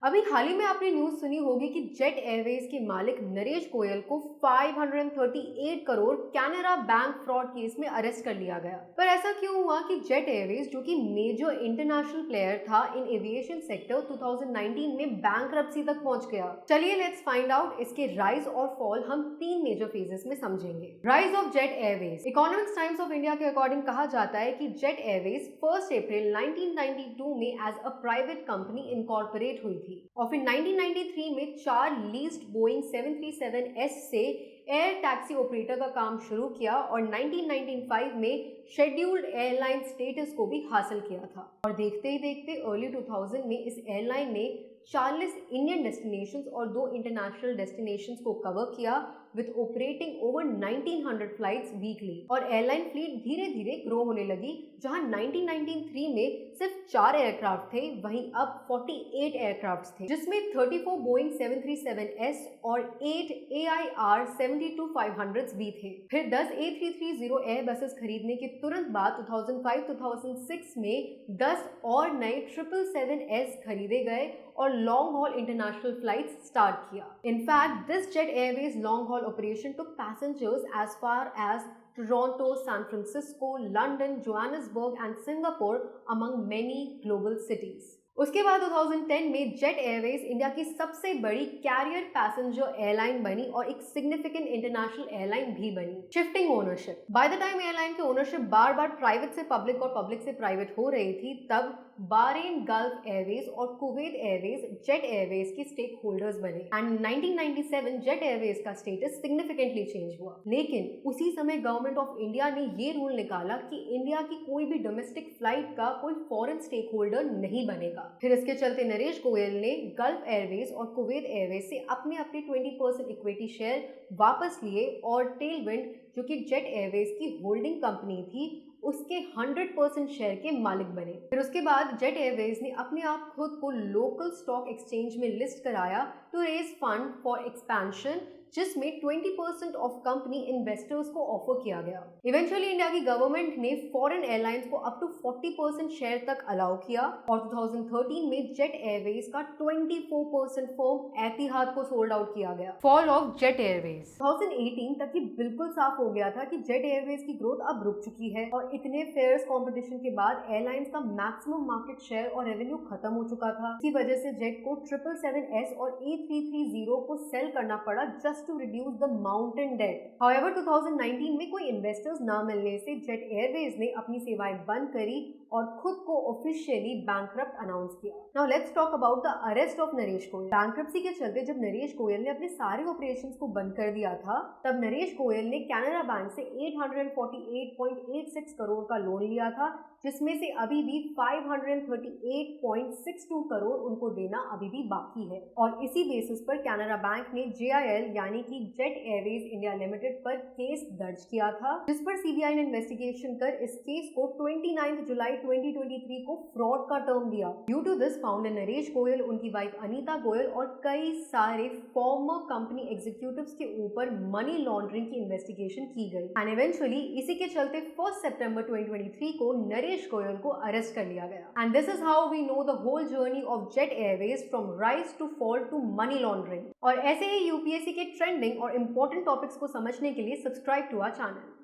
अभी हाल ही में आपने न्यूज सुनी होगी कि जेट एयरवेज के मालिक नरेश गोयल को 538 crore Canara bank fraud case में अरेस्ट कर लिया गया। पर ऐसा क्यों हुआ कि जेट एयरवेज, जो कि मेजर इंटरनेशनल प्लेयर था इन एविएशन सेक्टर, 2019 में बैंकरप्सी तक पहुंच गया? चलिए लेट्स फाइंड आउट। इसके राइज और फॉल हम 3 मेजर फेजेस में समझेंगे। Rise of Jet Airways. Economics times of India के अकॉर्डिंग कहा जाता है कि जेट एयरवेज 1 अप्रैल 1992 में as a private company incorporate हुई थी और फिर 1993 में 4 लीज्ड बोइंग 737S से एयर टैक्सी ऑपरेटर का काम शुरू किया और 1995 में शेड्यूल्ड एयरलाइन स्टेटस को भी हासिल किया था। और देखते ही देखते अर्ली 2000 में इस एयरलाइन ने 40 इंडियन डेस्टिनेशंस और 2 इंटरनेशनल डेस्टिनेशंस को कवर किया with operating over 1900 flights weekly. और एयरलाइन फ्लीट धीरे धीरे ग्रो होने लगी। जहां 1993 में सिर्फ 4 एयरक्राफ्ट थे, वहीं अब 48 एयरक्राफ्ट थे, जिसमें 34 बोइंग 737S और 8 AIR 72-500 भी थे। फिर 10 A330 एयर बसेस खरीदने के तुरंत बाद 2005-2006 में 10 और नए 777S खरीदे गए और long haul international flights start किया। In fact this Jet Airways long haul operation took passengers as far as Toronto, San Francisco, London, Johannesburg and Singapore among many global cities. उसके बाद 2010 में जेट एयरवेज इंडिया की सबसे बड़ी कैरियर पैसेंजर एयरलाइन बनी और एक सिग्निफिकेंट इंटरनेशनल एयरलाइन भी बनी। Shifting ownership. By the time airline की ओनरशिप बार बार प्राइवेट से पब्लिक और पब्लिक से प्राइवेट हो रही थी, तब बारेन गल्फ एयरवेज और कुवैत एयरवेज जेट एयरवेज की स्टेक होल्डर्स बने एंड 1997 जेट एयरवेज का स्टेटस सिग्निफिकेंटली चेंज हुआ। लेकिन उसी समय गवर्नमेंट ऑफ इंडिया ने ये रूल निकाला कि इंडिया की कोई भी डोमेस्टिक फ्लाइट का कोई फॉरेन स्टेक होल्डर नहीं बनेगा। फिर इसके चलते नरेश गोयल ने गल्फ एयरवेज और कुवैत एयरवेज से अपने 20% इक्विटी शेयर वापस लिए और टेलविंड, जो कि जेट एयरवेज की होल्डिंग कंपनी थी, उसके 100% शेयर के मालिक बने। फिर उसके बाद जेट एयरवेज ने अपने आप खुद को लोकल स्टॉक एक्सचेंज में लिस्ट कराया to raise fund for expansion, जिसमें 20% ऑफ कंपनी इन्वेस्टर्स को ऑफर किया गया। इवेंचुअली इंडिया की गवर्नमेंट ने फॉरेन एयरलाइंस को अप टू 40% शेयर तक अलाउ किया और 2013 में जेट एयरवेज का 24% फर्म एतिहाद को सोल्ड आउट किया गया। Fall of Jet Airways. 2018 तक ये बिल्कुल साफ हो गया था कि जेट एयरवेज की ग्रोथ अब रुक चुकी है और इतने फेयर्स कंपटीशन के बाद एयरलाइंस का मैक्सिमम मार्केट शेयर और रेवेन्यू खत्म हो चुका था। इसी वजह से जेट को 777S और A330 को सेल करना पड़ा just to reduce the mountain debt. However, 2019 में कोई इन्वेस्टर्स ना मिलने से जेट एयरवेज ने अपनी सेवाएं बंद करी और खुद को ऑफिशियली बैंकरप्ट अनाउंस किया। Now let's talk about the arrest of Naresh Goyal. Bankruptcy के चलते जब नरेश गोयल ने अपने सारे ऑपरेशंस को बंद कर दिया था, तब नरेश गोयल ने कैनरा बैंक से 848.86 करोड़ का लोन लिया था, जिसमें से अभी भी 538.62 करोड़ उनको देना अभी भी बाकी है। और इसी बेसिस पर कैनरा बैंक ने JIL यानी कि जेट एयरवेज इंडिया लिमिटेड पर केस दर्ज किया था, जिस पर CBI ने इन्वेस्टिगेशन कर इस केस को 29 जुलाई 2023 को फ्रॉड का टर्म दिया। Due to this founder Naresh Goyal, उनकी वाइफ अनीता गोयल और कई सारे फॉर्मर कंपनी एग्जीक्यूटिव्स के ऊपर मनी लॉन्ड्रिंग की इन्वेस्टिगेशन की गई एंड इवेंचुअली इसी के चलते 1 सितंबर 2023 को नरेश गोयल को अरेस्ट कर लिया गया। And this is how we know the whole journey of Jet Airways from rise to fall to money laundering. और ऐसे ही UPSC के ट्रेंडिंग और इम्पोर्टेंट टॉपिक्स को समझने के लिए सब्सक्राइब टू आवर चैनल।